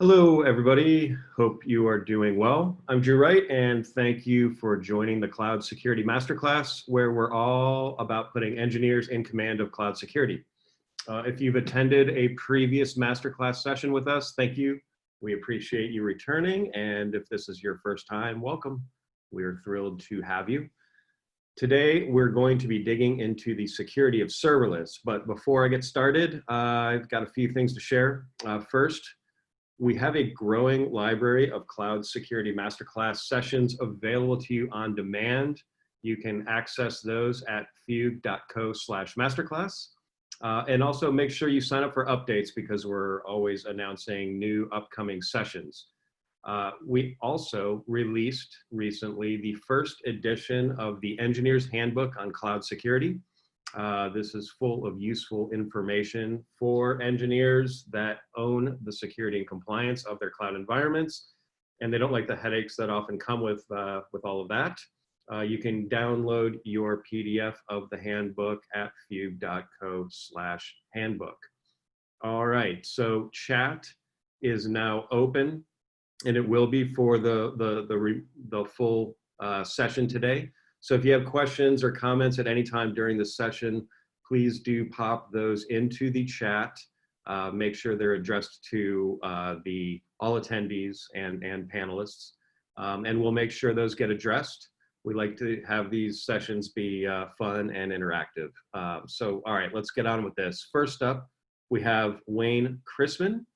Hello, everybody. Hope you are doing well. I'm Drew Wright, and thank you for joining the Cloud Security Masterclass, where we're all about putting engineers in command of cloud security. If you've attended a previous masterclass session with us, thank you. We appreciate you returning, and if this is your first time, welcome. We're thrilled to have you. Today, we're going to be digging into the security of serverless, but before I get started, I've got a few things to share. First, we have a growing library of Cloud Security Masterclass sessions available to you on demand. You can access those at fugue.co/masterclass. And also make sure you sign up for updates because we're always announcing new upcoming sessions. We also released recently the first edition of the Engineer's Handbook on Cloud Security. This is full of useful information for engineers that own the security and compliance of their cloud environments, and they don't like the headaches that often come with all of that. You can download your PDF of the handbook at fugue.co/handbook. All right, so chat is now open, and it will be for the full session today. So if you have questions or comments at any time during the session, please do pop those into the chat. Make sure they're addressed to all attendees and panelists. And we'll make sure those get addressed. We like to have these sessions be fun and interactive. So, all right, let's get on with this. First up, we have Wayne Crissman,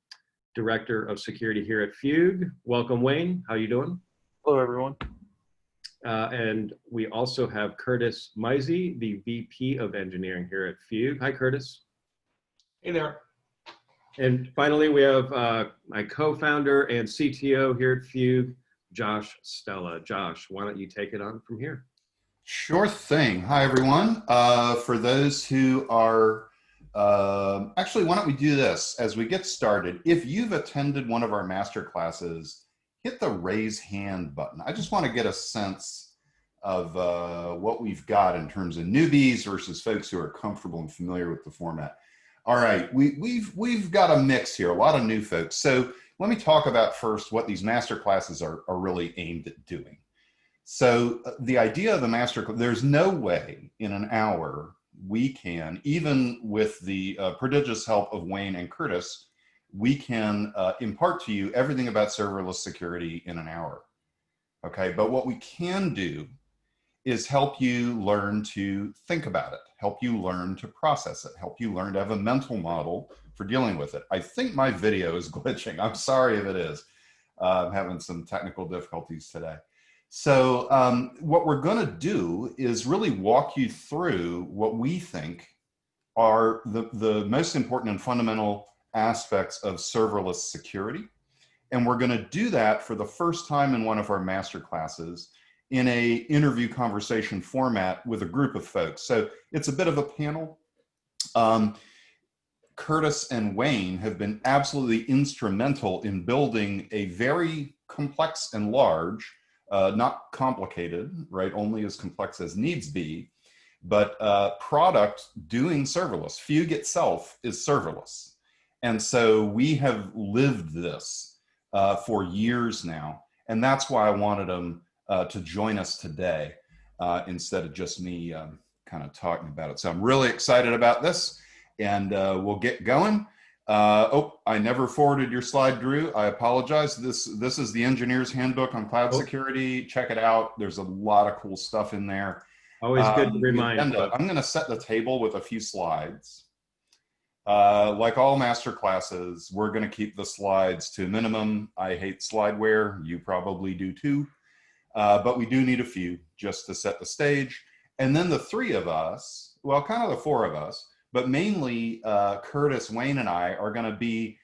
Director of Security here at Fugue. Welcome, Wayne. How you doing? Hello, everyone. And we also have Curtis Myzie, the VP of Engineering here at Fugue. Hi, Curtis. Hey there. And finally, we have my co-founder and CTO here at Fugue, Josh Stella. Josh, why don't you take it on from here? Sure thing. Hi, everyone. For those who are, actually, why don't we do this as we get started? If you've attended one of our master classes, hit the raise hand button. I just want to get a sense of what we've got in terms of newbies versus folks who are comfortable and familiar with the format. All right, we've got a mix here, a lot of new folks. So let me talk about first what these master classes are really aimed at doing. So the idea of the master class, there's no way in an hour we can, even with the prodigious help of Wayne and Curtis, we can impart to you everything about serverless security in an hour, okay? But what we can do is help you learn to think about it, help you learn to process it, help you learn to have a mental model for dealing with it. I think my video is glitching. I'm sorry if it is. I'm having some technical difficulties today. So what we're gonna do is really walk you through what we think are the most important and fundamental aspects of serverless security. And we're going to do that for the first time in one of our master classes in a interview conversation format with a group of folks. So it's a bit of a panel. Curtis and Wayne have been absolutely instrumental in building a very complex and large, not complicated, right? Only as complex as needs be, but product doing serverless. Fugue itself is serverless. And so we have lived this for years now. And that's why I wanted them to join us today instead of just me kind of talking about it. So I'm really excited about this, and we'll get going. Oh, I never forwarded your slide, Drew. I apologize. This is the Engineer's Handbook on Cloud Security. Check it out. There's a lot of cool stuff in there. Always good to remind. I'm going to set the table with a few slides. Like all master classes, we're going to keep the slides to a minimum. I hate slideware. You probably do too. But we do need a few just to set the stage. And then the three of us, well, kind of the four of us, but mainly Curtis, Wayne, and I are going to be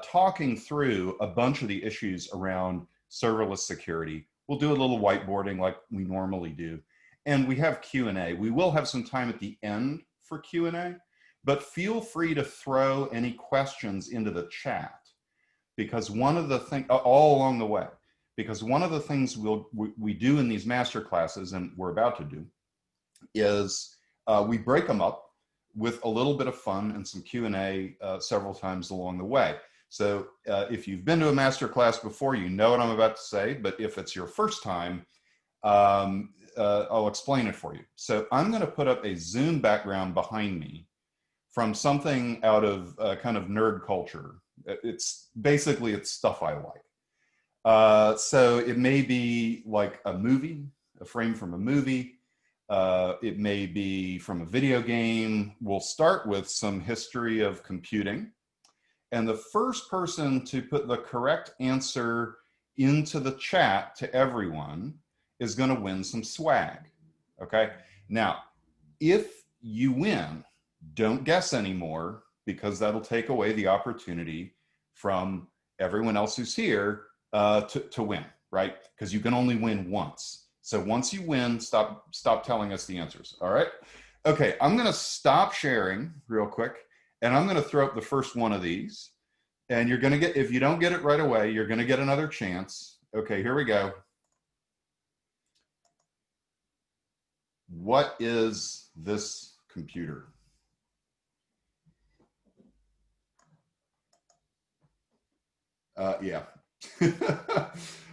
talking through a bunch of the issues around serverless security. We'll do a little whiteboarding like we normally do. And we have Q&A. We will have some time at the end for Q&A. But feel free to throw any questions into the chat, because one of the things, all along the way, because one of the things we do in these master classes, and we're about to do, is we break them up with a little bit of fun and some Q&A several times along the way. So if you've been to a masterclass before, you know what I'm about to say, but if it's your first time, I'll explain it for you. So I'm going to put up a Zoom background behind me from something out of kind of nerd culture. It's basically, it's stuff I like. So it may be like a movie, a frame from a movie. It may be from a video game. We'll start with some history of computing. And the first person to put the correct answer into the chat to everyone is going to win some swag. Okay. Now, if you win, don't guess anymore, because that'll take away the opportunity from everyone else who's here to win, right? Because you can only win once. So once you win, stop telling us the answers. All right. Okay. I'm going to stop sharing real quick, and I'm going to throw up the first one of these. And you're going to get, if you don't get it right away, you're going to get another chance. Okay, here we go. What is this computer? Yeah.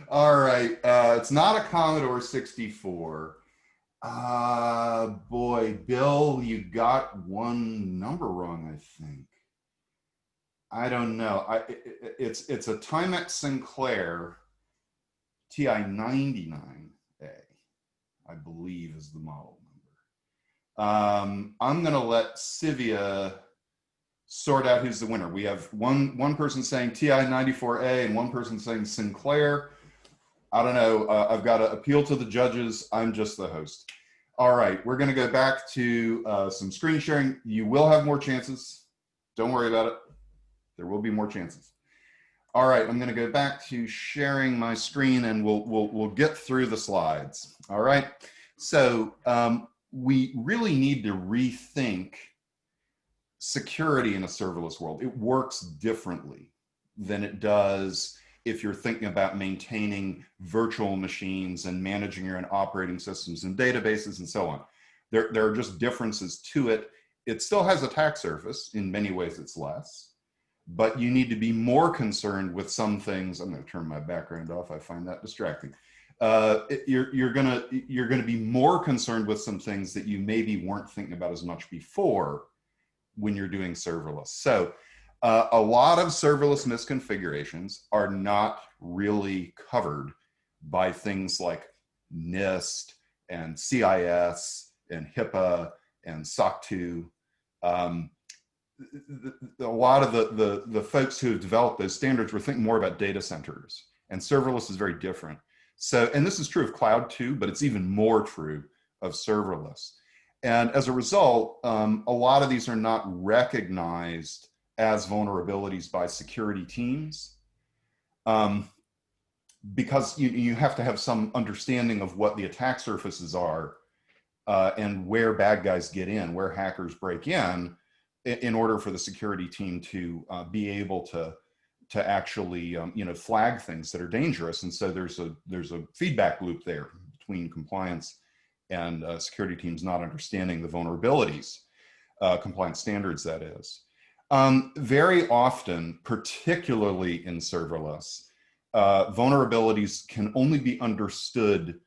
All right. It's not a Commodore 64. Boy, Bill, you got one number wrong, I think. I don't know. It's a Timex Sinclair TI-99A, I believe is the model number. I'm going to let Sivia sort out who's the winner. We have one person saying TI-94A and one person saying Sinclair. I don't know. I've got to appeal to the judges. I'm just the host. All right, we're going to go back to some screen sharing. You will have more chances. Don't worry about it. There will be more chances. All right, I'm going to go back to sharing my screen, and we'll get through the slides. All right. So we really need to rethink security in a serverless world. It works differently than it does if you're thinking about maintaining virtual machines and managing your own operating systems and databases and so on. There are just differences to it. It still has a attack surface. In many ways, it's less. But you need to be more concerned with some things. I'm going to turn my background off. I find that distracting. You're gonna be more concerned with some things that you maybe weren't thinking about as much before when you're doing serverless. So a lot of serverless misconfigurations are not really covered by things like NIST and CIS and HIPAA and SOC 2. A lot of the folks who have developed those standards were thinking more about data centers, and serverless is very different. So, and this is true of cloud too, but it's even more true of serverless. And as a result, a lot of these are not recognized as vulnerabilities by security teams, because you have to have some understanding of what the attack surfaces are and where bad guys get in, where hackers break in order for the security team to be able to actually flag things that are dangerous. And so there's a feedback loop there between compliance and security teams not understanding the vulnerabilities, compliance standards, that is. Very often, particularly in serverless, vulnerabilities can only be understood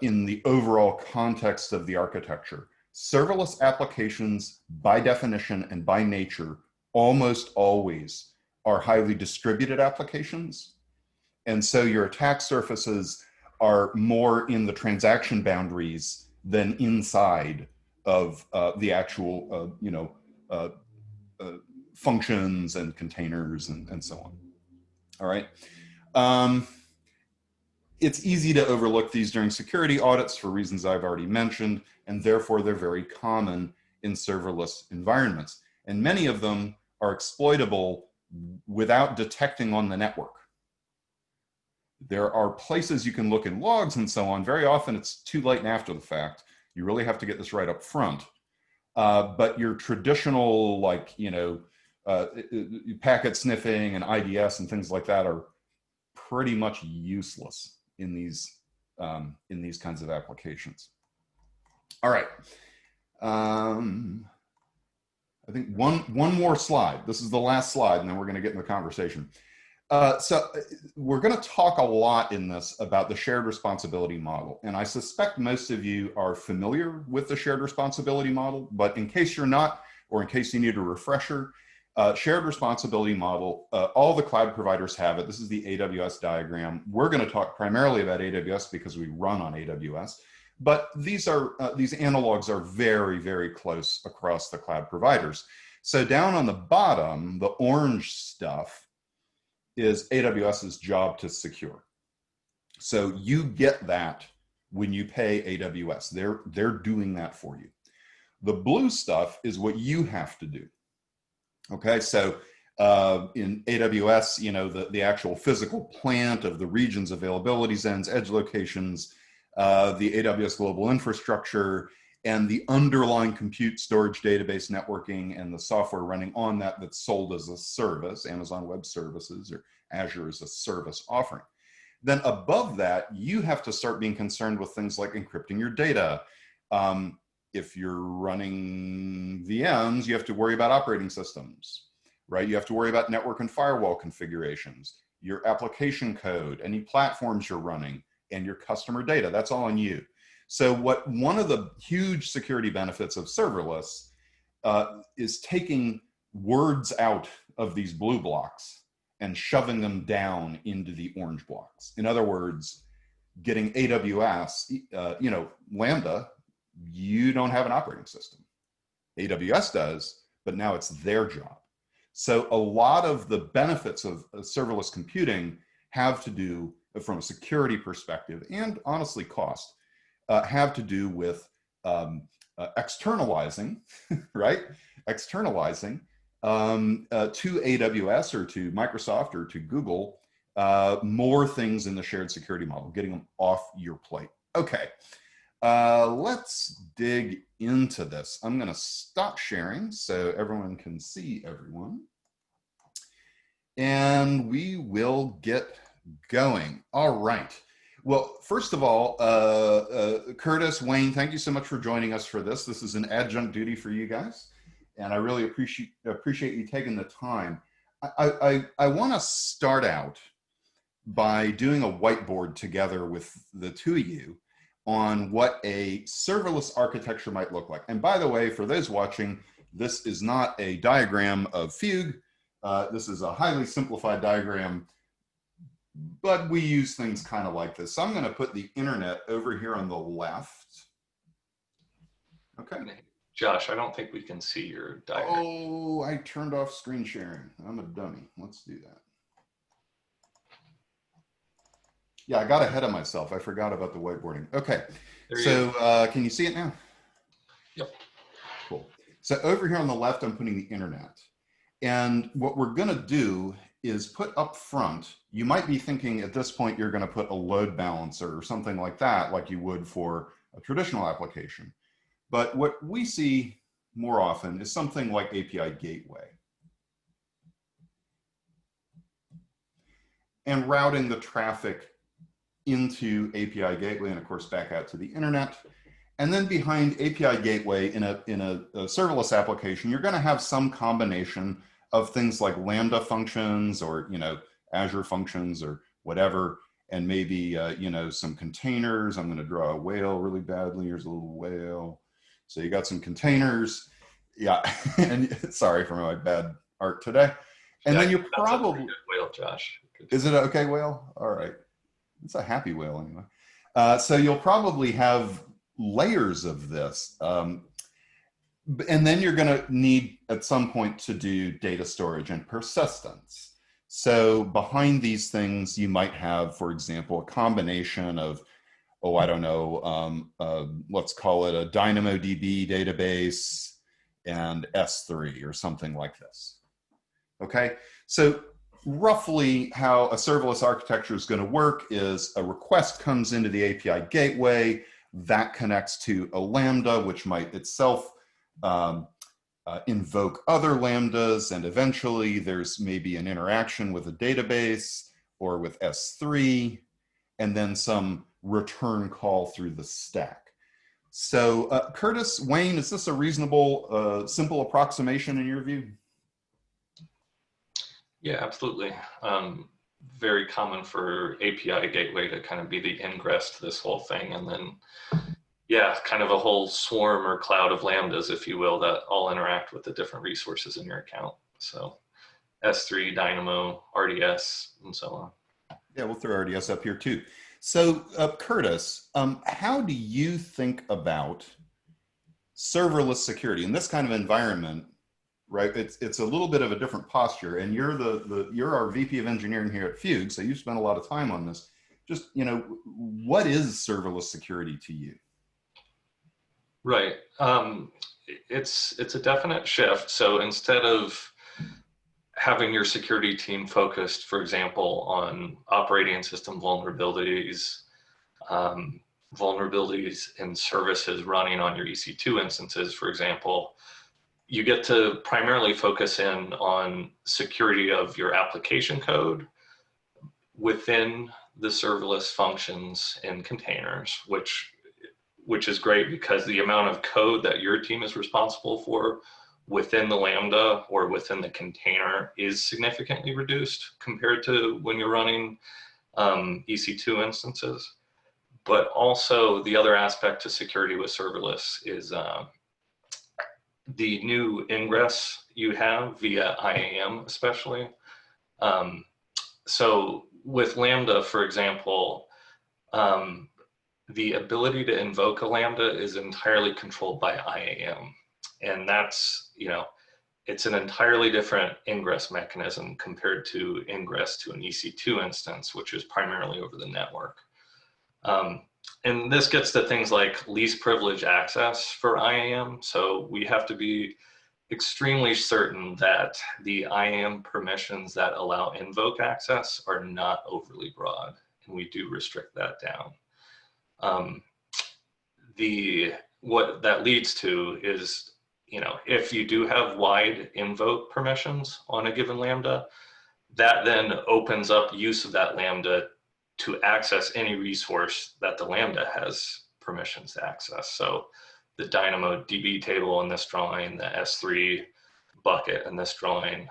in the overall context of the architecture. Serverless applications, by definition and by nature, almost always are highly distributed applications. And so your attack surfaces are more in the transaction boundaries than inside of the actual, functions and containers and so on. All right. It's easy to overlook these during security audits for reasons I've already mentioned, and therefore they're very common in serverless environments. And many of them are exploitable without detecting on the network. There are places you can look in logs and so on. Very often it's too late and after the fact. You really have to get this right up front. But your traditional, packet sniffing and IDS and things like that are pretty much useless in these kinds of applications. All right. I think one more slide. This is the last slide, and then we're going to get in the conversation. So we're going to talk a lot in this about the shared responsibility model. And I suspect most of you are familiar with the shared responsibility model, but in case you're not, or in case you need a refresher, shared responsibility model, all the cloud providers have it. This is the AWS diagram. We're going to talk primarily about AWS because we run on AWS, but these analogs are very, very close across the cloud providers. So down on the bottom, the orange stuff is AWS's job to secure. So you get that when you pay AWS. They're doing that for you. The blue stuff is what you have to do. Okay, so in AWS, you know, the actual physical plant of the regions, availability zones, edge locations, the AWS global infrastructure, and the underlying compute, storage, database, networking, and the software running on that that's sold as a service, Amazon Web Services or Azure as a service offering. Then above that, you have to start being concerned with things like encrypting your data. If you're running VMs, you have to worry about operating systems, right? You have to worry about network and firewall configurations, your application code, any platforms you're running, and your customer data. That's all on you. So one of the huge security benefits of serverless is taking words out of these blue blocks and shoving them down into the orange blocks. In other words, getting AWS, you know, Lambda, you don't have an operating system. AWS does, but now it's their job. So a lot of the benefits of serverless computing have to do, from a security perspective, and honestly cost, have to do with externalizing, right? Externalizing to AWS or to Microsoft or to Google more things in the shared security model, getting them off your plate. Okay. Let's dig into this. I'm going to stop sharing so everyone can see everyone. And we will get going. All right. Well, first of all, Curtis, Wayne, thank you so much for joining us for this. This is an adjunct duty for you guys, and I really appreciate you taking the time. I want to start out by doing a whiteboard together with the two of you on what a serverless architecture might look like. And by the way, for those watching, this is not a diagram of Fugue. This is a highly simplified diagram, but we use things kind of like this. So I'm going to put the internet over here on the left. Okay. Josh, I don't think we can see your diagram. Oh, I turned off screen sharing. I'm a dummy. Let's do that. Yeah, I got ahead of myself. I forgot about the whiteboarding. Okay, so can you see it now? Yep. Cool. So over here on the left, I'm putting the internet. And what we're going to do is put up front, you might be thinking at this point you're going to put a load balancer or something like that, like you would for a traditional application. But what we see more often is something like API Gateway. And routing the traffic into API Gateway and of course back out to the internet. And then behind API Gateway in a serverless application, you're going to have some combination of things like Lambda functions or, you know, Azure functions or whatever, and maybe, you know, some containers. I'm going to draw a whale really badly. Here's a little whale. So you got some containers. Yeah. And sorry for my bad art today. And yeah, then you probably, a pretty good whale, Josh. Is it an okay whale? All right. It's a happy whale anyway. So you'll probably have layers of this. And then you're going to need at some point to do data storage and persistence. So behind these things, you might have, for example, a combination of, oh, I don't know, let's call it a DynamoDB database and S3 or something like this. Okay, so roughly how a serverless architecture is going to work is a request comes into the API gateway, that connects to a Lambda, which might itself invoke other Lambdas, and eventually there's maybe an interaction with a database or with S3, and then some return call through the stack. So Curtis, Wayne, is this a reasonable, simple approximation in your view? Yeah, absolutely. Very common for API gateway to kind of be the ingress to this whole thing. And then, yeah, kind of a whole swarm or cloud of Lambdas, if you will, that all interact with the different resources in your account. So S3, Dynamo, RDS, and so on. Yeah, we'll throw RDS up here too. So Curtis, how do you think about serverless security in this kind of environment? Right, it's a little bit of a different posture, and you're our VP of engineering here at Fugue, so you spent a lot of time on this. Just, what is serverless security to you? Right. It's a definite shift. So instead of having your security team focused, for example, on operating system vulnerabilities, vulnerabilities in services running on your EC2 instances, for example, you get to primarily focus in on security of your application code within the serverless functions and containers, which is great because the amount of code that your team is responsible for within the Lambda or within the container is significantly reduced compared to when you're running EC2 instances. But also the other aspect to security with serverless is the new ingress you have via IAM especially. So with Lambda, for example, the ability to invoke a Lambda is entirely controlled by IAM. And that's, it's an entirely different ingress mechanism compared to ingress to an EC2 instance, which is primarily over the network. And this gets to things like least privilege access for IAM. So we have to be extremely certain that the IAM permissions that allow invoke access are not overly broad, and we do restrict that down. What that leads to is, if you do have wide invoke permissions on a given Lambda, that then opens up use of that Lambda to access any resource that the Lambda has permissions to access. So the Dynamo DB table in this drawing, the S3 bucket in this drawing,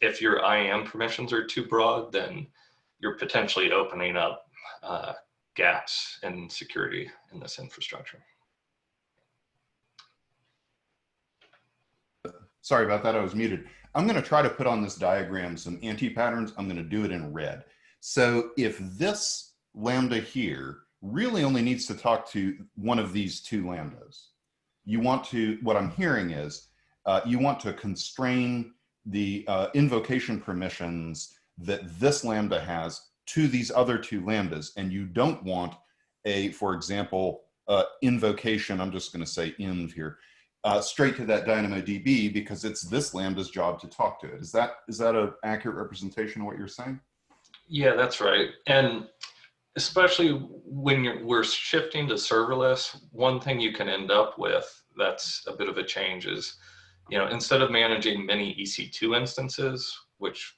if your IAM permissions are too broad, then you're potentially opening up gaps in security in this infrastructure. Sorry about that, I was muted. I'm going to try to put on this diagram some anti-patterns. I'm going to do it in red. So if this Lambda here really only needs to talk to one of these two Lambdas, you want to, what I'm hearing is, you want to constrain the invocation permissions that this Lambda has to these other two Lambdas, and you don't want a, for example, invocation, I'm just going to say inv here, straight to that DynamoDB because it's this Lambda's job to talk to it. Is that an accurate representation of what you're saying? Yeah, that's right. And especially when we're shifting to serverless, one thing you can end up with that's a bit of a change is, instead of managing many EC2 instances, which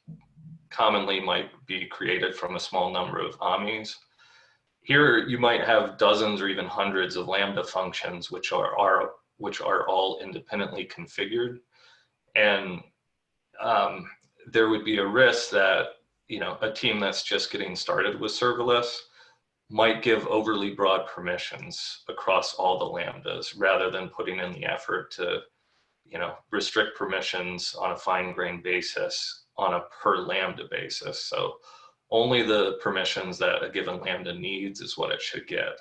commonly might be created from a small number of AMIs, here you might have dozens or even hundreds of Lambda functions which are all independently configured. And there would be a risk that a team that's just getting started with serverless might give overly broad permissions across all the Lambdas rather than putting in the effort to, restrict permissions on a fine-grained basis on a per Lambda basis. So only the permissions that a given Lambda needs is what it should get,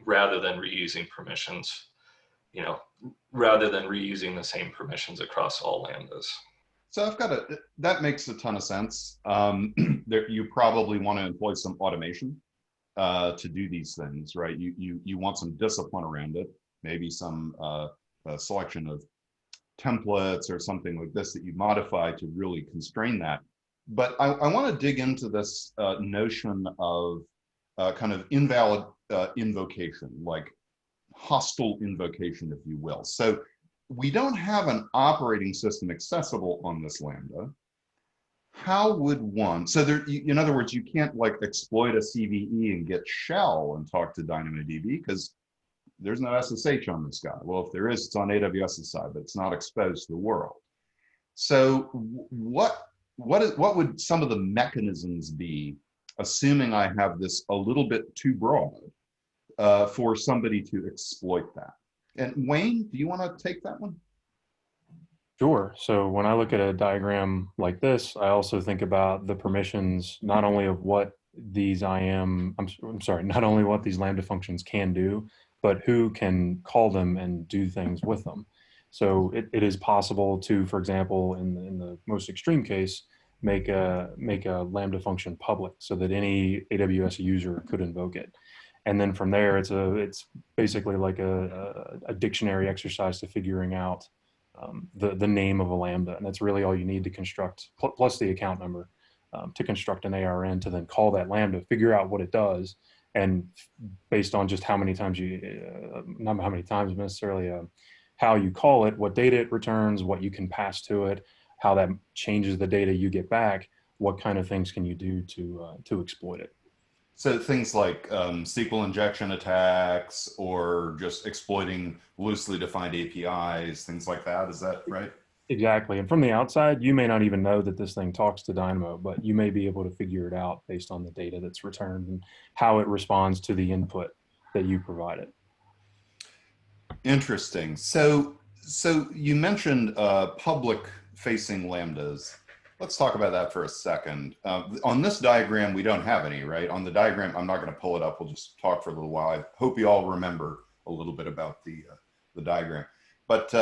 rather than reusing permissions, rather than reusing the same permissions across all Lambdas. So that makes a ton of sense. You probably want to employ some automation to do these things, right? You want some discipline around it, maybe some selection of templates or something like this that you modify to really constrain that. But I want to dig into this notion of kind of invalid invocation, like hostile invocation, if you will. So we don't have an operating system accessible on this Lambda. How would one, so there, in other words, you can't like exploit a CVE and get shell and talk to DynamoDB because there's no SSH on this guy. Well, if there is, it's on AWS's side, but it's not exposed to the world. So what would some of the mechanisms be, assuming I have this a little bit too broad, for somebody to exploit that? And Wayne, do you want to take that one? Sure. So when I look at a diagram like this, I also think about the permissions, not only of what these I'm sorry, not only what these Lambda functions can do, but who can call them and do things with them. So it is possible to, for example, in the most extreme case, make a Lambda function public so that any AWS user could invoke it. And then from there, it's basically like a dictionary exercise to figuring out the name of a Lambda. And that's really all you need to construct, plus the account number, to construct an ARN to then call that Lambda, figure out what it does. And based on just how many times not how many times necessarily, how you call it, what data it returns, what you can pass to it, how that changes the data you get back, what kind of things can you do to exploit it. So things like SQL injection attacks, or just exploiting loosely defined APIs, things like that. Is that right? Exactly. And from the outside, you may not even know that this thing talks to Dynamo, but you may be able to figure it out based on the data that's returned and how it responds to the input that you provide it. Interesting. So you mentioned public-facing Lambdas. Let's talk about that for a second. On this diagram, we don't have any, right? On the diagram, I'm not going to pull it up. We'll just talk for a little while. I hope you all remember a little bit about the diagram. But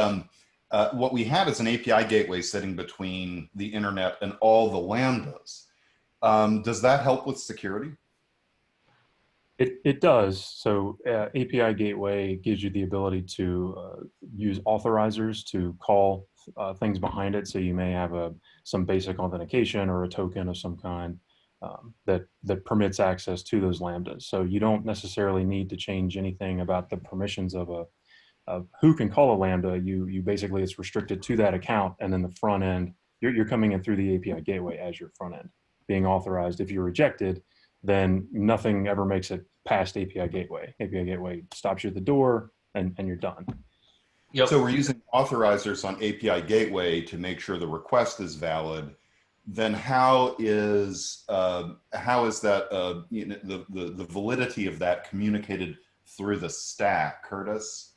what we have is an API gateway sitting between the internet and all the Lambdas. Does that help with security? It does. So API gateway gives you the ability to use authorizers to call things behind it. So you may have some basic authentication or a token of some kind that permits access to those Lambdas. So you don't necessarily need to change anything about the permissions of who can call a Lambda. You basically, it's restricted to that account, and then the front end, you're coming in through the API gateway as your front end, being authorized. If you're rejected, then nothing ever makes it past API gateway. API gateway stops you at the door, and you're done. Yep. So we're using authorizers on API gateway to make sure the request is valid. Then how is that the validity of that communicated through the stack, Curtis?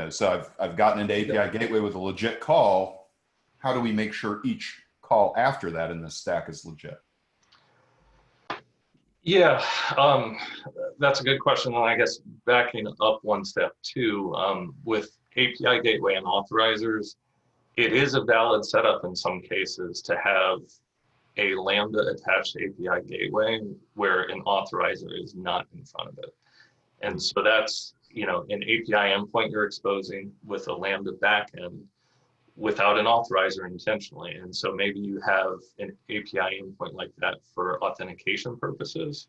So I've gotten into API gateway with a legit call. How do we make sure each call after that in the stack is legit? Yeah, that's a good question. And I guess backing up one step too, with API gateway and authorizers, it is a valid setup in some cases to have a Lambda attached API gateway where an authorizer is not in front of it. And so that's, an API endpoint you're exposing with a Lambda backend without an authorizer intentionally. And so maybe you have an API endpoint like that for authentication purposes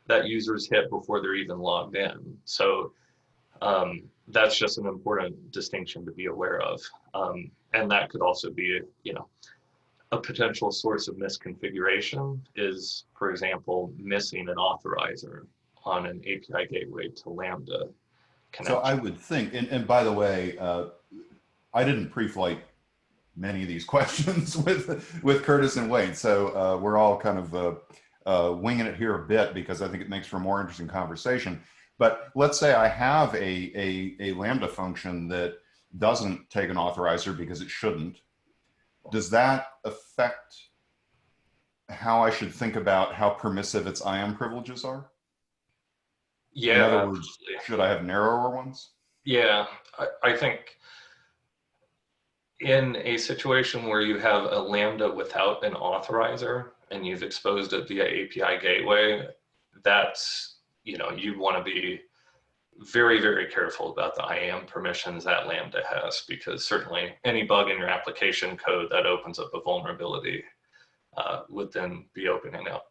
that users hit before they're even logged in. So that's just an important distinction to be aware of. And that could also be, a potential source of misconfiguration is, for example, missing an authorizer on an API gateway to Lambda connection. So I would think, and by the way, I didn't pre-flight many of these questions with Curtis and Wayne, so we're all kind of winging it here a bit because I think it makes for a more interesting conversation. But let's say I have a Lambda function that doesn't take an authorizer because it shouldn't. Does that affect how I should think about how permissive its IAM privileges are? Yeah. In other words, should I have narrower ones? Yeah, I think in a situation where you have a Lambda without an authorizer and you've exposed it via API gateway, that's, you'd want to be very, very careful about the IAM permissions that Lambda has, because certainly any bug in your application code that opens up a vulnerability would then be opening up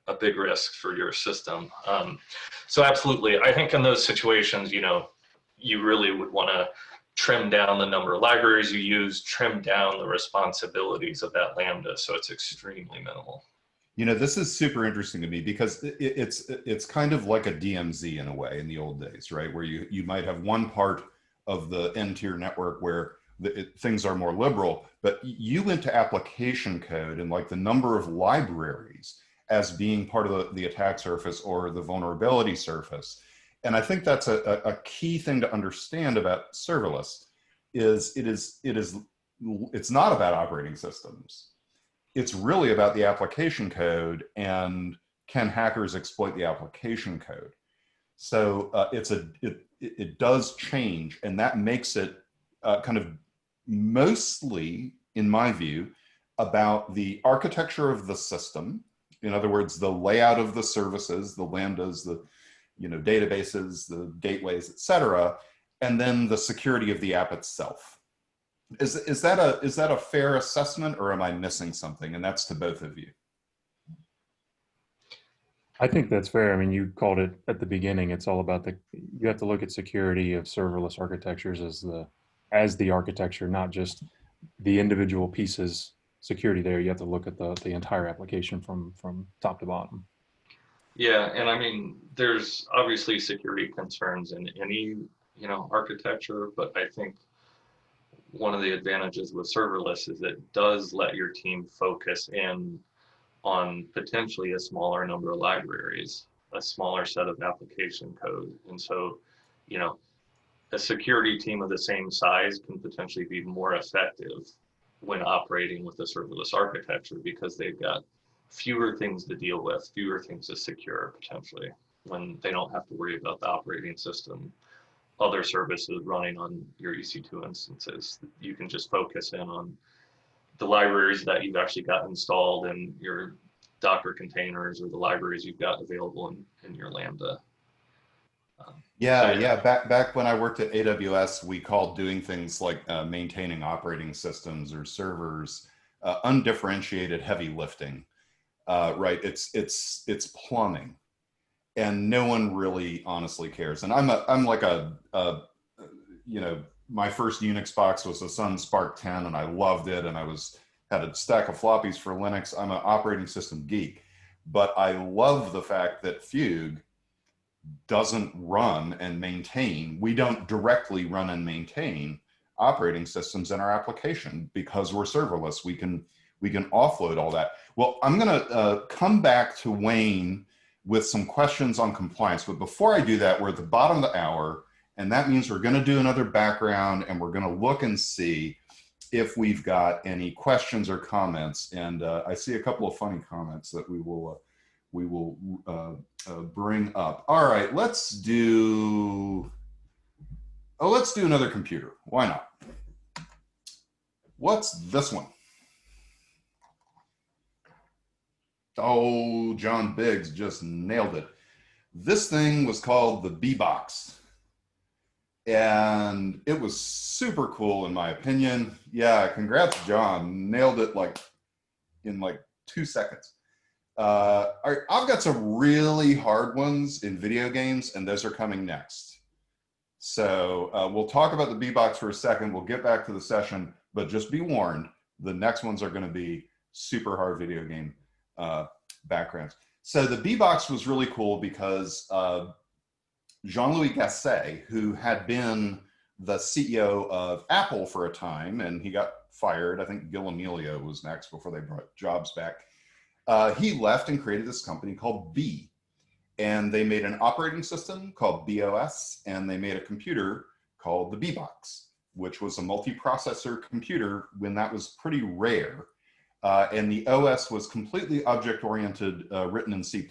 a big risk for your system. So absolutely, I think in those situations, you really would want to trim down the number of libraries you use, trim down the responsibilities of that Lambda so it's extremely minimal. You know, this is super interesting to me because it's kind of like a DMZ in a way in the old days, right? Where you might have one part of the N-tier network where things are more liberal, but you went to application code and like the number of libraries as being part of the attack surface or the vulnerability surface. And I think that's a key thing to understand about serverless is it's not about operating systems. It's really about the application code and can hackers exploit the application code? So it does change, and that makes it kind of mostly, in my view, about the architecture of the system. In other words, the layout of the services, the lambdas, the databases, the gateways, et cetera, and then the security of the app itself. Is that a fair assessment, or am I missing something? And that's to both of you. I think that's fair. I mean, you called it at the beginning. It's all about you have to look at security of serverless architectures as the architecture, not just the individual pieces security there. You have to look at the entire application from top to bottom. Yeah, and I mean, there's obviously security concerns in any, architecture, but I think one of the advantages with serverless is it does let your team focus in on potentially a smaller number of libraries, a smaller set of application code. And so, a security team of the same size can potentially be more effective when operating with a serverless architecture because they've got fewer things to deal with, fewer things to secure potentially, when they don't have to worry about the operating system, other services running on your EC2 instances. You can just focus in on the libraries that you've actually got installed in your Docker containers, or the libraries you've got available in your Lambda. Yeah. Back when I worked at AWS, we called doing things like maintaining operating systems or servers undifferentiated heavy lifting. Right? It's plumbing, and no one really honestly cares. And I'm like my first Unix box was a Sun Spark 10, and I loved it, and I had a stack of floppies for Linux. I'm an operating system geek, but I love the fact that Fugue doesn't run and maintain. We don't directly run and maintain operating systems in our application because we're serverless. We can offload all that. Well, I'm going to come back to Wayne with some questions on compliance. But before I do that, we're at the bottom of the hour, and that means we're going to do another background, and we're going to look and see if we've got any questions or comments. And I see a couple of funny comments that we will bring up. All right, let's do another computer. Why not? What's this one? Oh, John Biggs just nailed it. This thing was called the B-Box, and it was super cool in my opinion. Yeah, congrats, John. Nailed it in 2 seconds. All right, I've got some really hard ones in video games, and those are coming next. So we'll talk about the B-Box for a second. We'll get back to the session, but just be warned, the next ones are going to be super hard video game backgrounds. So the B-Box was really cool because Jean-Louis Gasset, who had been the CEO of Apple for a time, and he got fired. I think Gil Amelio was next before they brought Jobs back. He left and created this company called B. And they made an operating system called BOS, and they made a computer called the B-Box, which was a multiprocessor computer when that was pretty rare. And the OS was completely object-oriented, written in C++.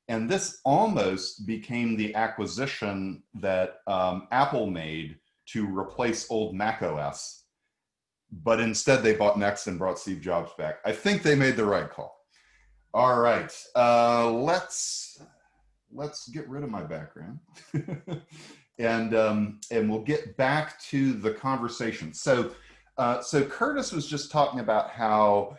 And this almost became the acquisition that Apple made to replace old Mac OS. But instead they bought Next and brought Steve Jobs back. I think they made the right call. All right, let's get rid of my background. and we'll get back to the conversation. So Curtis was just talking about how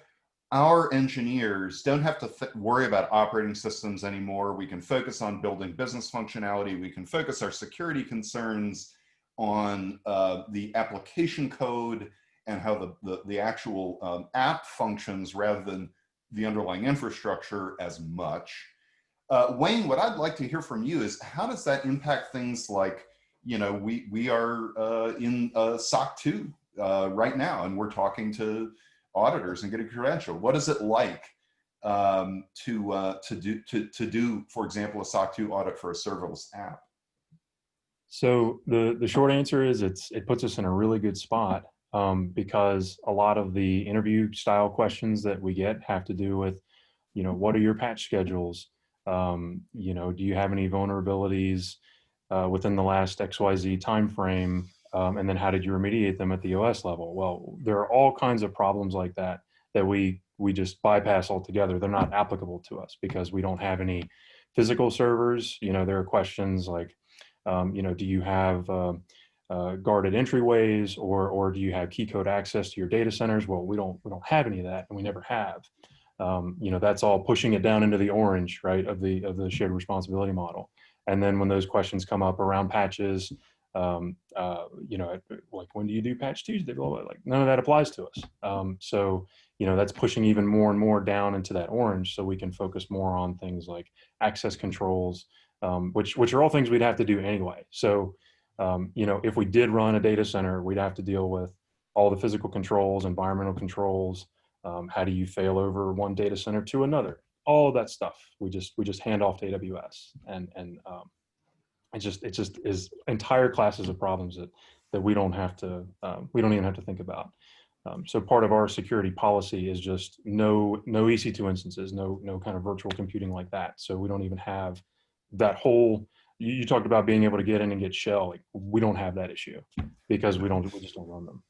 our engineers don't have to worry about operating systems anymore. We can focus on building business functionality. We can focus our security concerns on the application code and how the actual app functions rather than the underlying infrastructure as much. Wayne, what I'd like to hear from you is how does that impact things like, we are in SOC 2 right now, and we're talking to auditors and getting credentialed. What is it like to do, for example, a SOC 2 audit for a serverless app? So the short answer is it puts us in a really good spot because a lot of the interview style questions that we get have to do with, what are your patch schedules? Do you have any vulnerabilities within the last XYZ timeframe? And then how did you remediate them at the OS level? Well, there are all kinds of problems like that we just bypass altogether. They're not applicable to us because we don't have any physical servers. There are questions like, do you have guarded entryways or do you have key code access to your data centers? Well, we don't have any of that, and we never have. That's all pushing it down into the orange, right, of the shared responsibility model. And then when those questions come up around patches, like when do you do patch Tuesday? Like none of that applies to us. So that's pushing even more and more down into that orange, so we can focus more on things like access controls, which are all things we'd have to do anyway. So if we did run a data center, we'd have to deal with all the physical controls, environmental controls. How do you fail over one data center to another? All of that stuff we just hand off to AWS, and it just is entire classes of problems that we don't even have to think about. So part of our security policy is just no EC2 instances, no kind of virtual computing like that. So we don't even have that whole. You talked about being able to get in and get shell. Like we don't have that issue because we just don't run them.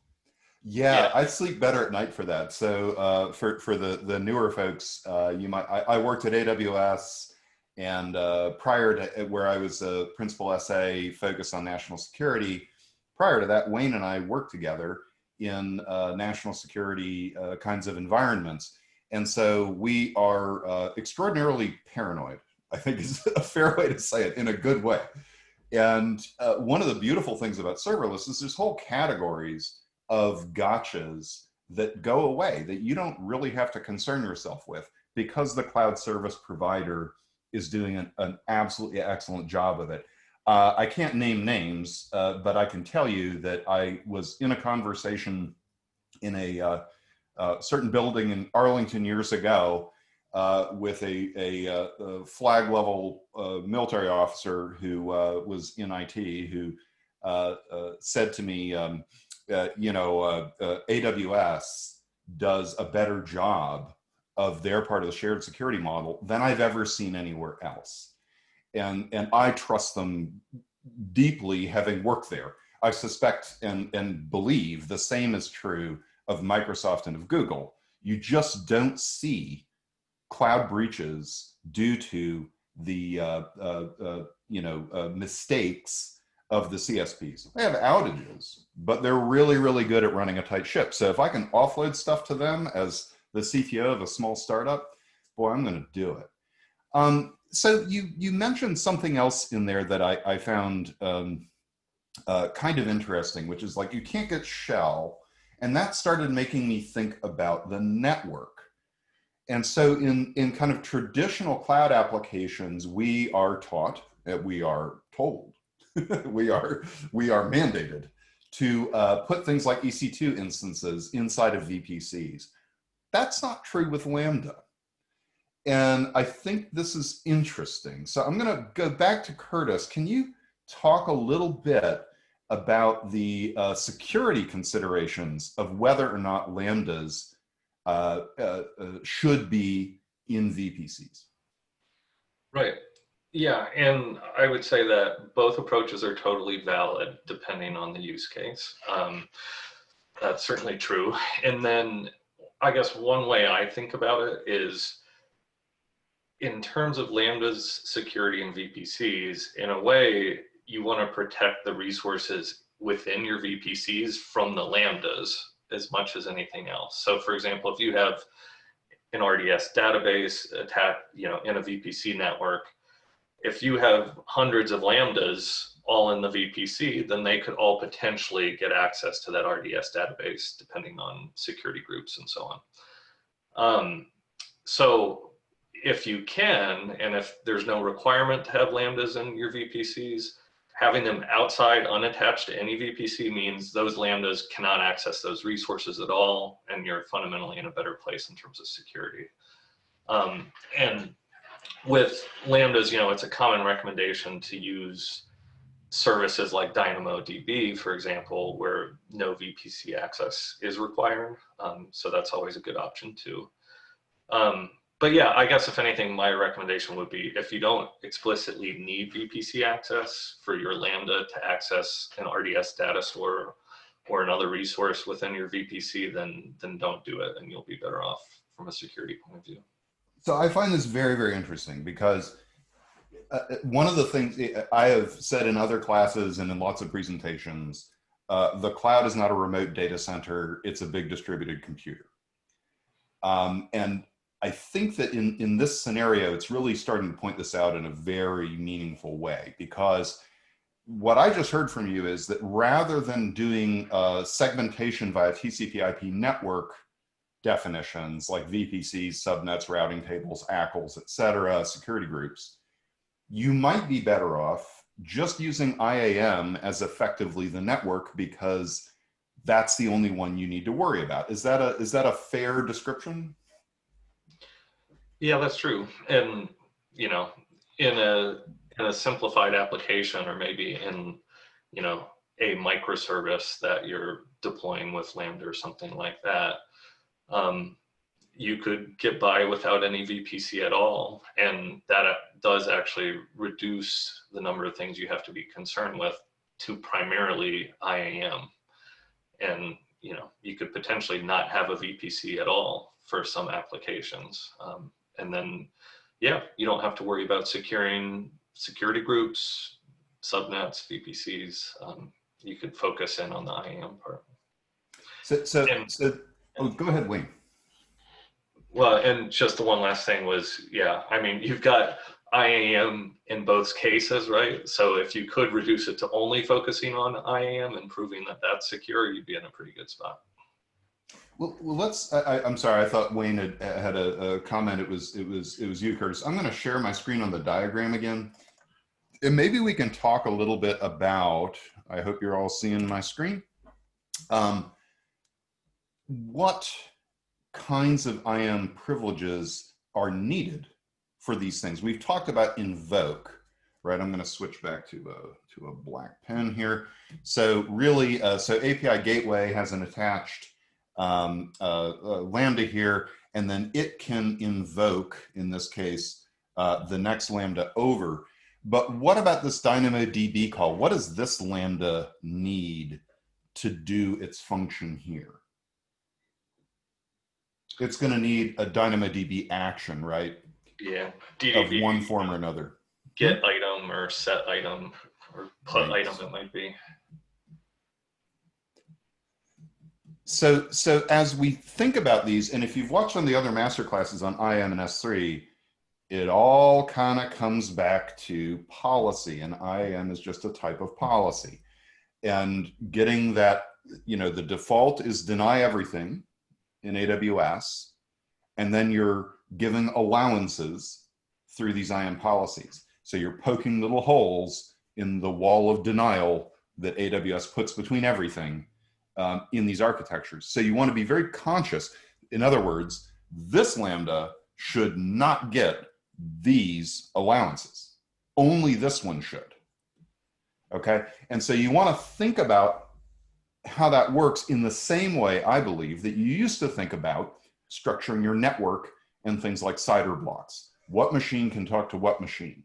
Yeah, I sleep better at night for that. So for the newer folks, I worked at AWS, and prior to where I was a principal SA focused on national security, prior to that, Wayne and I worked together in national security kinds of environments. And so we are extraordinarily paranoid, I think is a fair way to say it, in a good way. And one of the beautiful things about serverless is there's whole categories of gotchas that go away that you don't really have to concern yourself with because the cloud service provider is doing an absolutely excellent job of it. I can't name names, but I can tell you that I was in a conversation in a certain building in Arlington years ago with a flag level military officer who was in IT who said to me, AWS does a better job of their part of the shared security model than I've ever seen anywhere else. And I trust them deeply, having worked there. I suspect and believe the same is true of Microsoft and of Google. You just don't see cloud breaches due to the mistakes of the CSPs. They have outages, but they're really, really good at running a tight ship. So if I can offload stuff to them as the CTO of a small startup, boy, I'm going to do it. So you mentioned something else in there that I found kind of interesting, which is like you can't get shell, and that started making me think about the network. And so in kind of traditional cloud applications, we are taught, we are told, we are mandated to put things like EC2 instances inside of VPCs. That's not true with Lambda. And I think this is interesting. So I'm going to go back to Curtis. Can you talk a little bit about the security considerations of whether or not Lambdas should be in VPCs? Right. Yeah, and I would say that both approaches are totally valid depending on the use case. That's certainly true. And then I guess one way I think about it is in terms of Lambda's security and VPCs, in a way, you want to protect the resources within your VPCs from the Lambdas as much as anything else. So for example, if you have an RDS database in a VPC network, if you have hundreds of Lambdas all in the VPC, then they could all potentially get access to that RDS database, depending on security groups and so on. So if you can, and if there's no requirement to have Lambdas in your VPCs, having them outside, unattached to any VPC means those Lambdas cannot access those resources at all, and you're fundamentally in a better place in terms of security. And with Lambdas, it's a common recommendation to use services like DynamoDB, for example, where no VPC access is required. So that's always a good option too. But yeah, I guess if anything, my recommendation would be if you don't explicitly need VPC access for your Lambda to access an RDS data store or another resource within your VPC, then don't do it, and you'll be better off from a security point of view. So I find this very, very interesting because one of the things I have said in other classes and in lots of presentations, the cloud is not a remote data center, it's a big distributed computer. And I think that in this scenario, it's really starting to point this out in a very meaningful way, because what I just heard from you is that rather than doing segmentation via TCP/IP network definitions like VPCs, subnets, routing tables, ACLs, et cetera, security groups, you might be better off just using IAM as effectively the network, because that's the only one you need to worry about. Is that a fair description? Yeah, that's true. And, in a simplified application, or maybe in, a microservice that you're deploying with Lambda or something like that, you could get by without any VPC at all. And that does actually reduce the number of things you have to be concerned with to primarily IAM. And, you could potentially not have a VPC at all for some applications. And then, yeah, you don't have to worry about securing security groups, subnets, VPCs. You could focus in on the IAM part. So go ahead, Wayne. Well, and just the one last thing was, yeah, I mean, you've got IAM in both cases, right? So if you could reduce it to only focusing on IAM and proving that that's secure, you'd be in a pretty good spot. Well, let's. I'm sorry. I thought Wayne had a comment. It was you, Curtis. I'm going to share my screen on the diagram again, and maybe we can talk a little bit about. I hope you're all seeing my screen. What kinds of IAM privileges are needed for these things? We've talked about invoke, right? I'm going to switch back to a black pen here. So really, so API Gateway has an attached Lambda here, and then it can invoke, in this case, the next Lambda over. But what about this DynamoDB call? What does this Lambda need to do its function here? It's going to need a DynamoDB action, right? Yeah, DDB, of one form or another. Get item or set item or put right. item, it might be. So as we think about these, and if you've watched on the other master classes on IAM and S3, it all kind of comes back to policy, and IAM is just a type of policy. And getting that, the default is deny everything in AWS, and then you're giving allowances through these IAM policies. So you're poking little holes in the wall of denial that AWS puts between everything in these architectures. So you want to be very conscious. In other words, this Lambda should not get these allowances. Only this one should. Okay? And so you want to think about how that works in the same way, I believe, that you used to think about structuring your network and things like CIDR blocks. What machine can talk to what machine,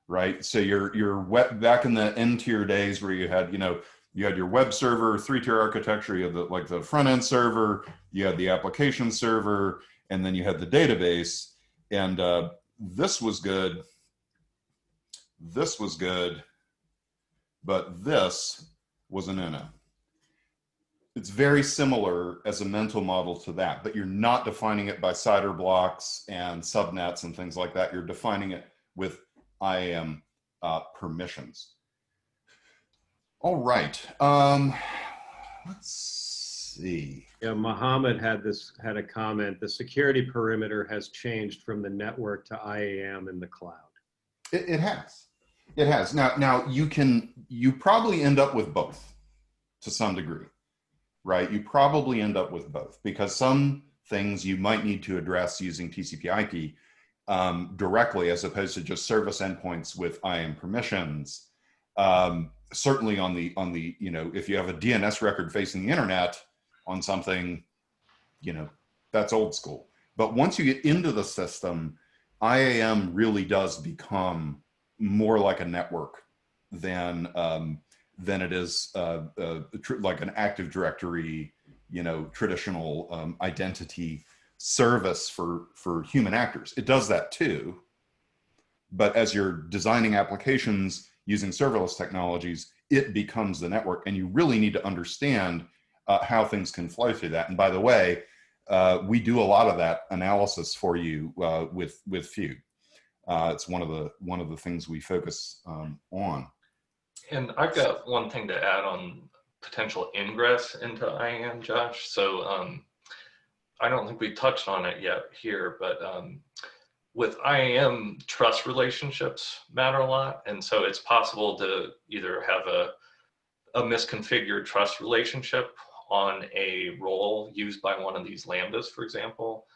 right? So you're back in the N-tier days where you had, you had your web server, 3-tier architecture, you had the front-end server, you had the application server, and then you had the database. And this was good, but this was a no-no. It's very similar as a mental model to that, but you're not defining it by CIDR blocks and subnets and things like that. You're defining it with IAM permissions. All right. Let's see. Yeah, Mohammed had a comment. The security perimeter has changed from the network to IAM in the cloud. It has. It has. Now you probably end up with both to some degree, right? You probably end up with both because some things you might need to address using TCP/IP directly as opposed to just service endpoints with IAM permissions. Certainly on the, if you have a DNS record facing the internet on something, that's old school. But once you get into the system, IAM really does become more like a network than it is like an Active Directory, traditional identity service for human actors. It does that too. But as you're designing applications using serverless technologies, it becomes the network, and you really need to understand how things can flow through that. And by the way, we do a lot of that analysis for you with Fugue. It's one of the things we focus on. And I've got one thing to add on potential ingress into IAM, Josh. So I don't think we touched on it yet here, but with IAM, trust relationships matter a lot. And so it's possible to either have a misconfigured trust relationship on a role used by one of these Lambdas, for example,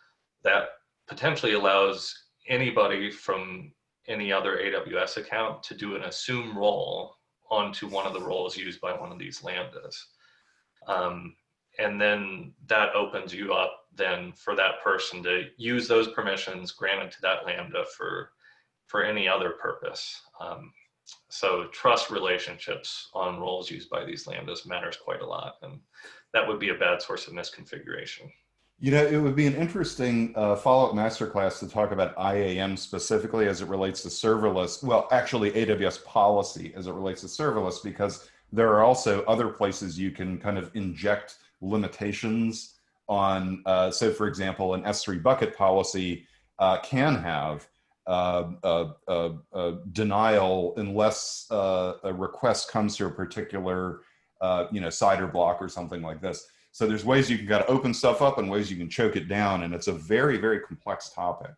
that potentially allows anybody from any other AWS account to do an assume role onto one of the roles used by one of these Lambdas. And then that opens you up then for that person to use those permissions granted to that Lambda for any other purpose. So trust relationships on roles used by these Lambdas matters quite a lot. And that would be a bad source of misconfiguration. It would be an interesting follow-up masterclass to talk about IAM specifically as it relates to serverless. Well, actually AWS policy as it relates to serverless, because there are also other places you can kind of inject limitations on. So for example, an S3 bucket policy can have denial unless a request comes to a particular CIDR block or something like this. So there's ways you can kind of open stuff up and ways you can choke it down, and it's a very, very complex topic.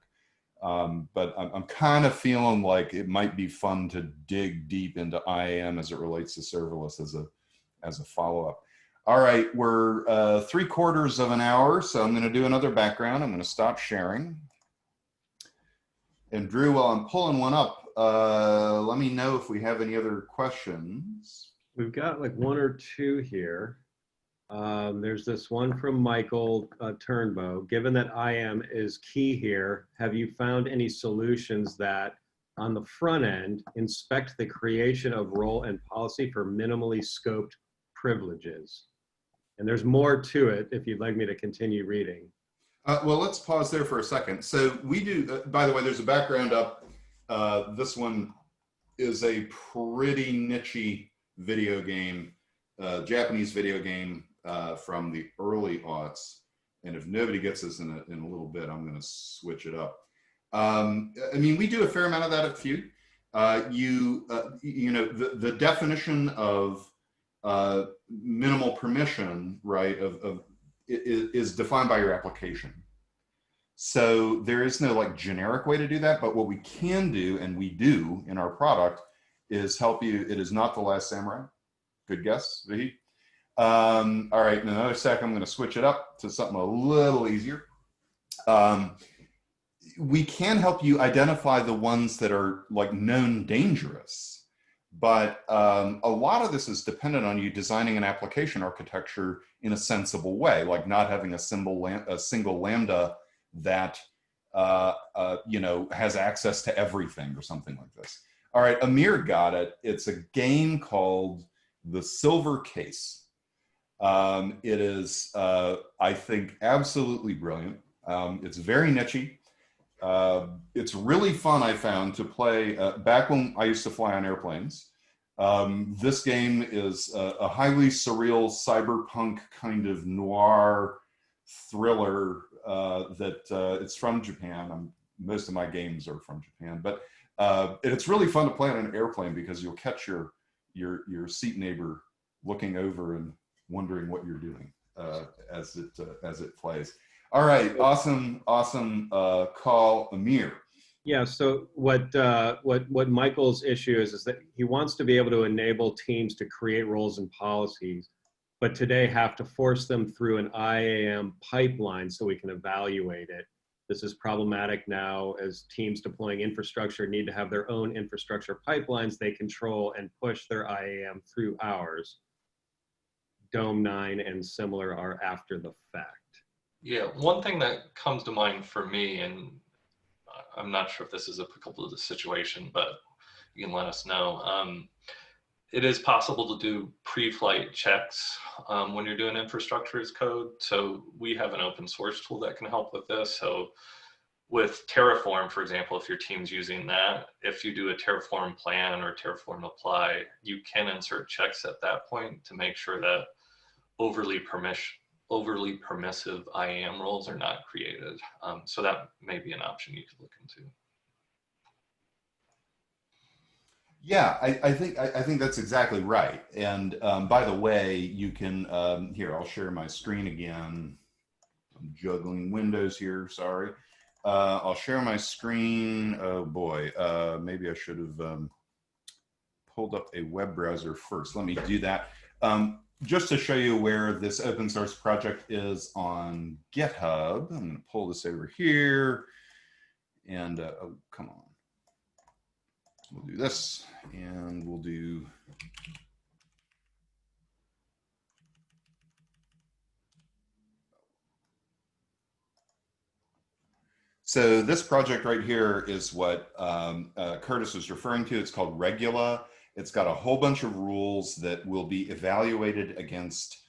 But I'm kind of feeling like it might be fun to dig deep into IAM as it relates to serverless as a follow-up. All right, we're 3/4 of an hour, so I'm going to do another background. I'm going to stop sharing. And Drew, while I'm pulling one up, let me know if we have any other questions. We've got like one or two here. There's this one from Michael Turnbow. Given that IAM is key here, have you found any solutions that on the front end inspect the creation of role and policy for minimally scoped privileges? And there's more to it if you'd like me to continue reading. Well, let's pause there for a second. So we do, by the way, there's a background up. This one is a pretty niche video game, Japanese video game from the early aughts. And if nobody gets this in a little bit, I'm going to switch it up. I mean, we do a fair amount of that at Fugue. The definition of minimal permission, right, is defined by your application. So there is no like generic way to do that, but what we can do, and we do in our product, is help you. It is not The Last Samurai. Good guess, Vihi. All right, in another sec, I'm going to switch it up to something a little easier. We can help you identify the ones that are like known dangerous, but a lot of this is dependent on you designing an application architecture in a sensible way, like not having a single Lambda that has access to everything or something like this. All right, Amir got it. It's a game called The Silver Case. It is, I think, absolutely brilliant. It's very niche. It's really fun, I found, to play. Back when I used to fly on airplanes, this game is a highly surreal cyberpunk kind of noir thriller that it's from Japan. Most of my games are from Japan, but it's really fun to play on an airplane because you'll catch your seat neighbor looking over and wondering what you're doing. as it plays. All right, awesome call, Amir. Yeah. So what Michael's issue is that he wants to be able to enable teams to create roles and policies, but today have to force them through an IAM pipeline so we can evaluate it. This is problematic now as teams deploying infrastructure need to have their own infrastructure pipelines they control and push their IAM through ours. Dome 9 and similar are after the fact. Yeah, one thing that comes to mind for me, and I'm not sure if this is applicable to the situation, but you can let us know. It is possible to do pre-flight checks when you're doing infrastructure as code. So we have an open source tool that can help with this. So with Terraform, for example, if your team's using that, if you do a Terraform plan or Terraform apply, you can insert checks at that point to make sure that overly permissive IAM roles are not created. So that may be an option you could look into. Yeah, I think that's exactly right. And by the way, you can, here, I'll share my screen again. I'm juggling windows here, sorry. I'll share my screen. Oh boy, maybe I should have pulled up a web browser first. Let me do that. Just to show you where this open source project is on GitHub, I'm gonna pull this over here and, oh, come on. We'll do this, and we'll do so this project right here is what Curtis was referring to. It's called Regula. It's got a whole bunch of rules that will be evaluated against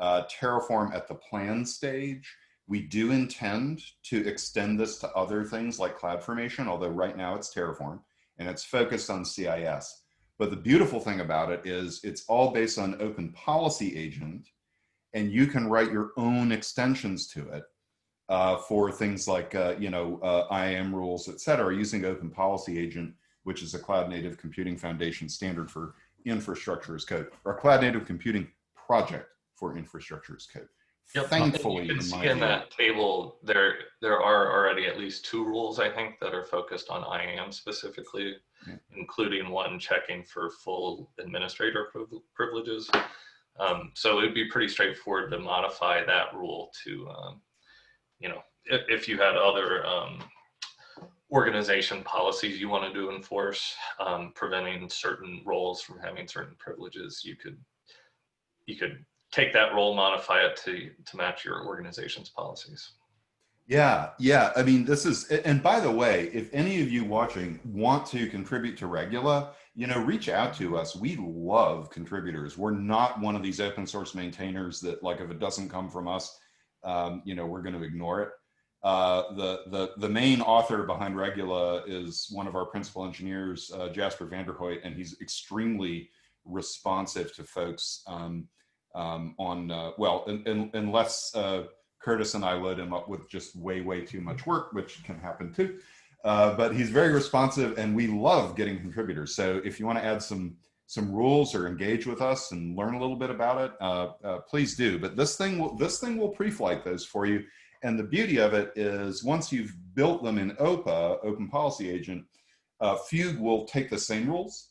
Terraform at the plan stage. We do intend to extend this to other things like CloudFormation, although right now it's Terraform. And it's focused on CIS. But the beautiful thing about it is it's all based on Open Policy Agent, and you can write your own extensions to it for things like IAM rules, et cetera, using Open Policy Agent, which is a Cloud Native Computing Foundation standard for infrastructure as code, or Cloud Native Computing project for infrastructure as code. Yep. Thankfully, you can see in that table, there are already at least 2 rules, I think, that are focused on IAM specifically, including one checking for full administrator privileges. So it'd be pretty straightforward to modify that rule to, if you had other organization policies you wanted to enforce, preventing certain roles from having certain privileges, you could take that role, modify it to match your organization's policies. Yeah. I mean, this is, and by the way, if any of you watching want to contribute to Regula, reach out to us. We love contributors. We're not one of these open source maintainers that, like, if it doesn't come from us, we're going to ignore it. The main author behind Regula is one of our principal engineers, Jasper Vanderhooy, and he's extremely responsive to folks unless Curtis and I load him up with just way too much work, which can happen too. But he's very responsive, and we love getting contributors. So if you want to add some rules or engage with us and learn a little bit about it, please do. But this thing will pre-flight those for you. And the beauty of it is, once you've built them in OPA, Open Policy Agent, Fugue will take the same rules.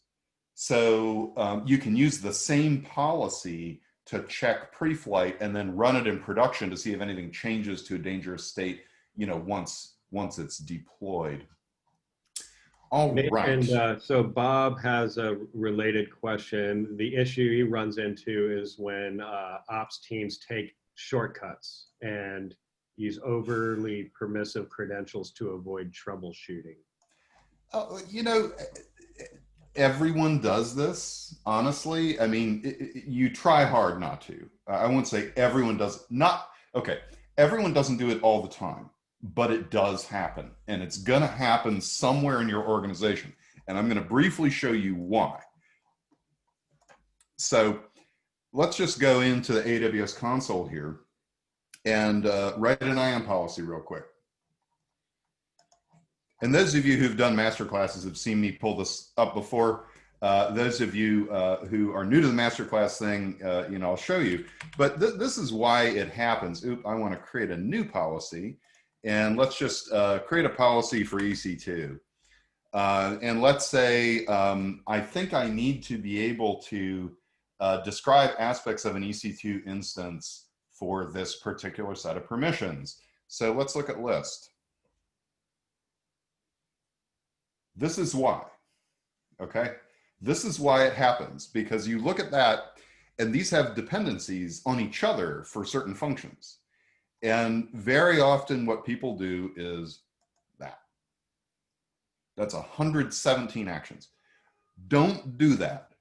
So you can use the same policy to check pre-flight and then run it in production to see if anything changes to a dangerous state, once it's deployed. All right. And so Bob has a related question. The issue he runs into is when ops teams take shortcuts and use overly permissive credentials to avoid troubleshooting. Everyone does this, honestly. I mean, you try hard not to. I won't say everyone does not. Okay, everyone doesn't do it all the time, but it does happen. And it's going to happen somewhere in your organization. And I'm going to briefly show you why. So let's just go into the AWS console here and write an IAM policy real quick. And those of you who've done master classes have seen me pull this up before. Those of you who are new to the masterclass thing, I'll show you. But this is why it happens. Oop, I want to create a new policy. And let's just create a policy for EC2. And let's say I think I need to be able to describe aspects of an EC2 instance for this particular set of permissions. So let's look at list. This is why, okay? This is why it happens, because you look at that and these have dependencies on each other for certain functions. And very often what people do is that. That's 117 actions. Don't do that,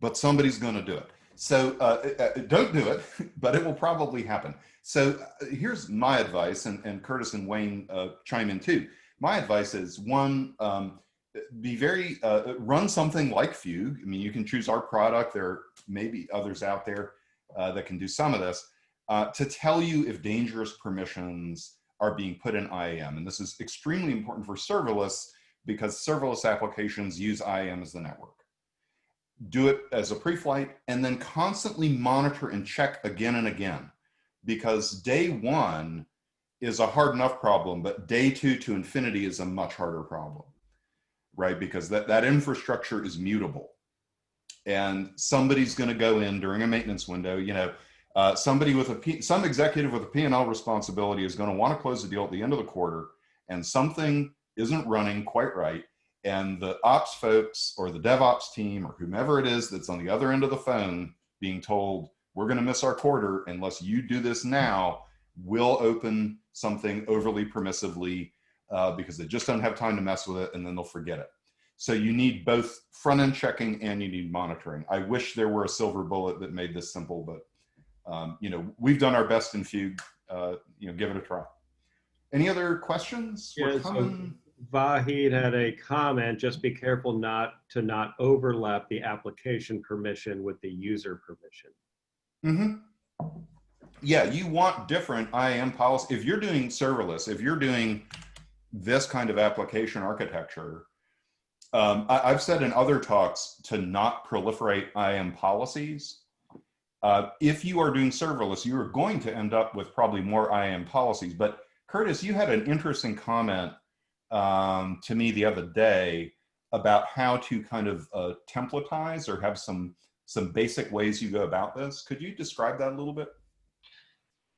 but somebody's going to do it. So don't do it, but it will probably happen. So here's my advice, and Curtis and Wayne chime in too. My advice is, one, be very, run something like Fugue. I mean, you can choose our product. There may be others out there that can do some of this to tell you if dangerous permissions are being put in IAM. And this is extremely important for serverless, because serverless applications use IAM as the network. Do it as a pre-flight, and then constantly monitor and check again and again, because day one is a hard enough problem, but day two to infinity is a much harder problem, right? Because that infrastructure is mutable, and somebody's going to go in during a maintenance window. Somebody with some executive with a P&L responsibility is going to want to close the deal at the end of the quarter, and something isn't running quite right. And the ops folks or the DevOps team or whomever it is that's on the other end of the phone being told, we're going to miss our quarter unless you do this now, will open something overly permissively because they just don't have time to mess with it, and then they'll forget it. So you need both front-end checking and you need monitoring. I wish there were a silver bullet that made this simple, but we've done our best in Fugue. Give it a try. Any other questions? Yeah, Vahid had a comment, just be careful not to overlap the application permission with the user permission. Mm-hmm. Yeah, you want different IAM policy. If you're doing serverless, if you're doing this kind of application architecture, I've said in other talks to not proliferate IAM policies. If you are doing serverless, you are going to end up with probably more IAM policies. But Curtis, you had an interesting comment to me the other day about how to kind of templatize or have some basic ways you go about this. Could you describe that a little bit?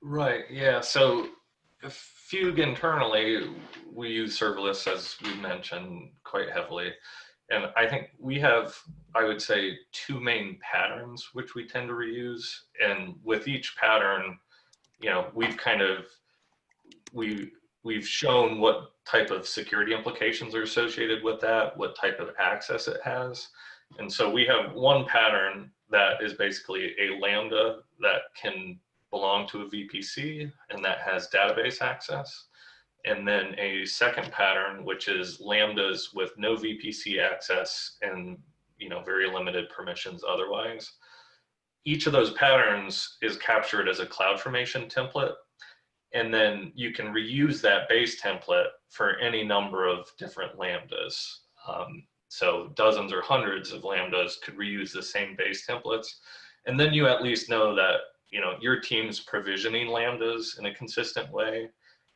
Right, yeah. So Fugue internally, we use serverless, as we mentioned, quite heavily. And I think we have, I would say, two main patterns which we tend to reuse. And with each pattern, we've shown what type of security implications are associated with that, what type of access it has. And so we have one pattern that is basically a Lambda that can belong to a VPC and that has database access. And then a second pattern, which is Lambdas with no VPC access and very limited permissions otherwise. Each of those patterns is captured as a CloudFormation template. And then you can reuse that base template for any number of different Lambdas. So dozens or hundreds of Lambdas could reuse the same base templates. And then you at least know that your team's provisioning Lambdas in a consistent way,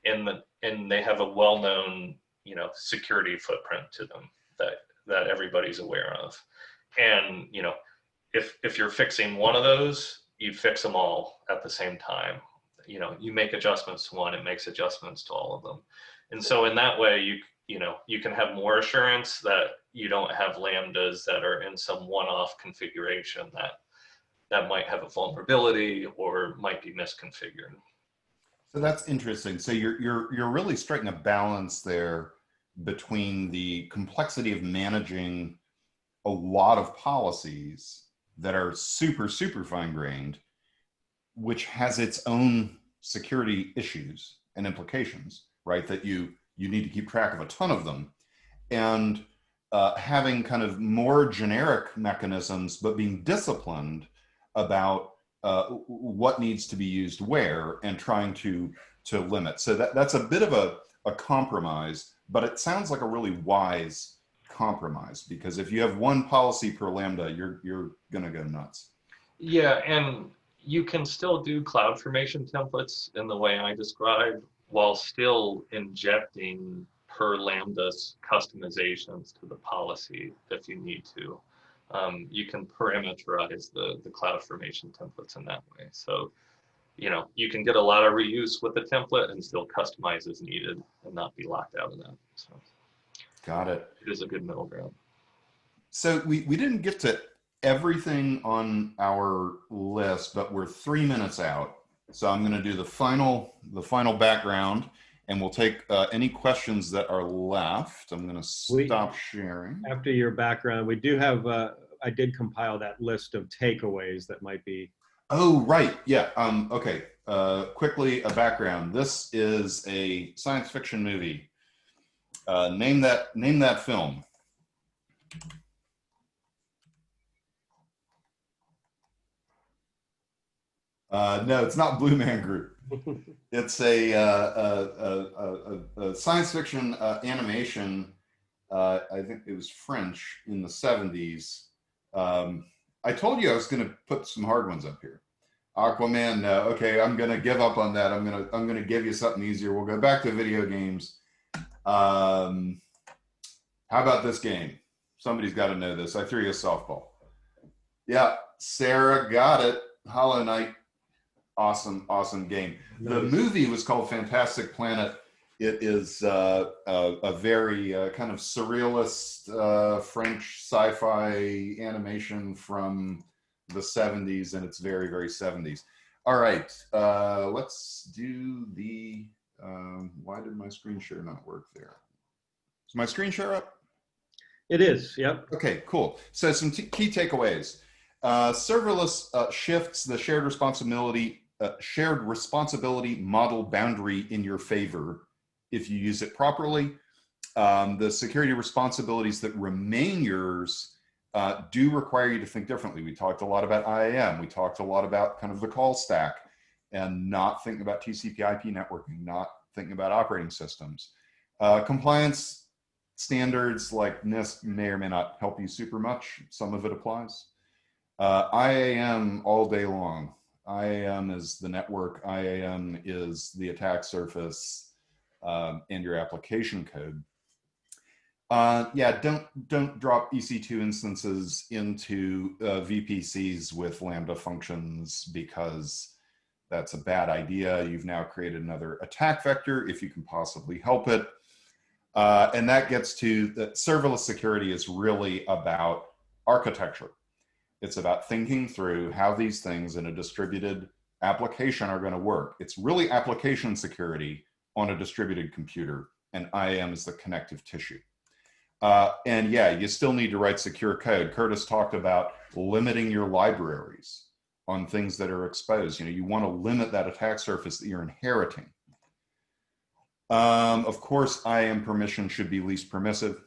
and they have a well-known security footprint to them that everybody's aware of. And if you're fixing one of those, you fix them all at the same time. You make adjustments to one, it makes adjustments to all of them. And so in that way, you can have more assurance that you don't have Lambdas that are in some one-off configuration that might have a vulnerability or might be misconfigured. So that's interesting. So you're really striking a balance there between the complexity of managing a lot of policies that are super, super fine-grained, which has its own security issues and implications, right? That you need to keep track of a ton of them, and having kind of more generic mechanisms, but being disciplined about what needs to be used where and trying to limit. So that's a bit of a compromise, but it sounds like a really wise compromised, because if you have one policy per Lambda, you're going to go nuts. Yeah, and you can still do CloudFormation templates in the way I described while still injecting per Lambda's customizations to the policy if you need to. You can parameterize the CloudFormation templates in that way. So, you know, you can get a lot of reuse with the template and still customize as needed and not be locked out of that. So, got it. It is a good middle ground. So we didn't get to everything on our list, but we're 3 minutes out. So I'm going to do the final background, and we'll take any questions that are left. I'm going to stop sharing. After your background, we do have, I did compile that list of takeaways that might be. Oh, right. Yeah. Okay. Quickly, a background. This is a science fiction movie. Name that film. No, it's not Blue Man Group. It's a science fiction animation. I think it was French in the 70s. I told you I was going to put some hard ones up here. Aquaman, no. Okay, I'm going to give up on that. I'm going to give you something easier. We'll go back to video games. How about this game? Somebody's got to know this. I threw you a softball. Yeah, Sarah got it. Hollow Knight. Awesome game. The movie was called Fantastic Planet. It is a very kind of surrealist French sci-fi animation from the 70s, and it's very, very 70s. All right, let's do the, why did my screen share not work there? Is my screen share up? It is, yep. Okay, cool. So some key takeaways. Serverless shifts the shared responsibility model boundary in your favor if you use it properly. The security responsibilities that remain yours do require you to think differently. We talked a lot about IAM. We talked a lot about kind of the call stack and not thinking about TCP/IP networking, not thinking about operating systems. Compliance standards like NIST may or may not help you super much. Some of it applies. IAM all day long. IAM is the network. IAM is the attack surface and your application code. Yeah, don't drop EC2 instances into VPCs with Lambda functions, because that's a bad idea. You've now created another attack vector if you can possibly help it. And that gets to that serverless security is really about architecture. It's about thinking through how these things in a distributed application are going to work. It's really application security on a distributed computer, and IAM is the connective tissue. And yeah, you still need to write secure code. Curtis talked about limiting your libraries on things that are exposed. You know, you want to limit that attack surface that you're inheriting. Of course, IAM permission should be least permissive.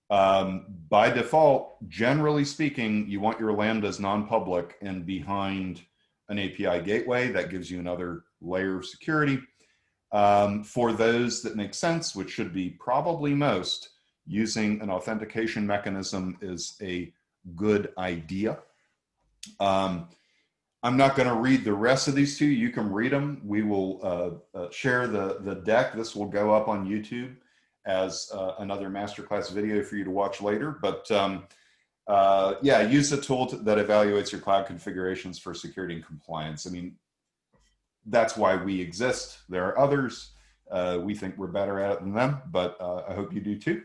By default, generally speaking, you want your Lambdas non-public and behind an API gateway. That gives you another layer of security. For those that make sense, which should be probably most, using an authentication mechanism is a good idea. I'm not going to read the rest of these two. You can read them. We will share the deck. This will go up on YouTube as another masterclass video for you to watch later. But yeah, use a tool that evaluates your cloud configurations for security and compliance. I mean, that's why we exist. There are others. We think we're better at it than them, but I hope you do too.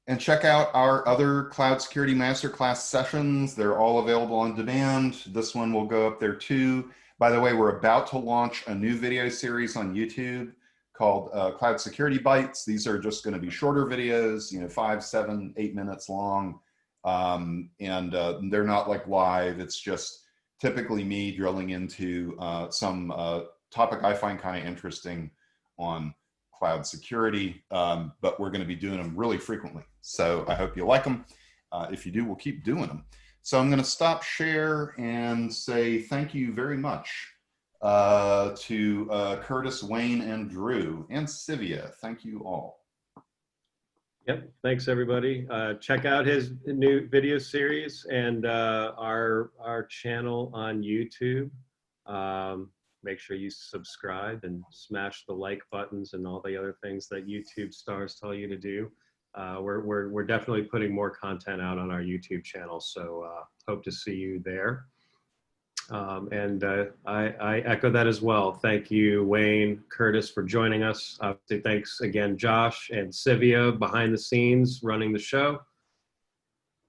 And check out our other Cloud Security Masterclass sessions. They're all available on demand. This one will go up there too. By the way, we're about to launch a new video series on YouTube called Cloud Security Bites. These are just going to be shorter videos, you know, 5, 7, 8 minutes long. And they're not like live. It's just typically me drilling into some topic I find kind of interesting on cloud security, but we're going to be doing them really frequently. So I hope you like them. If you do, we'll keep doing them. So I'm going to stop share and say thank you very much to Curtis, Wayne, and Drew, and Sivia. Thank you all. Yep. Thanks, everybody. Check out his new video series and our channel on YouTube. Make sure you subscribe and smash the like buttons and all the other things that YouTube stars tell you to do. We're definitely putting more content out on our YouTube channel, so hope to see you there. I echo that as well. Thank you, Wayne, Curtis, for joining us. Thanks again, Josh and Sivia behind the scenes running the show.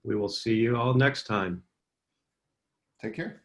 We will see you all next time. Take care.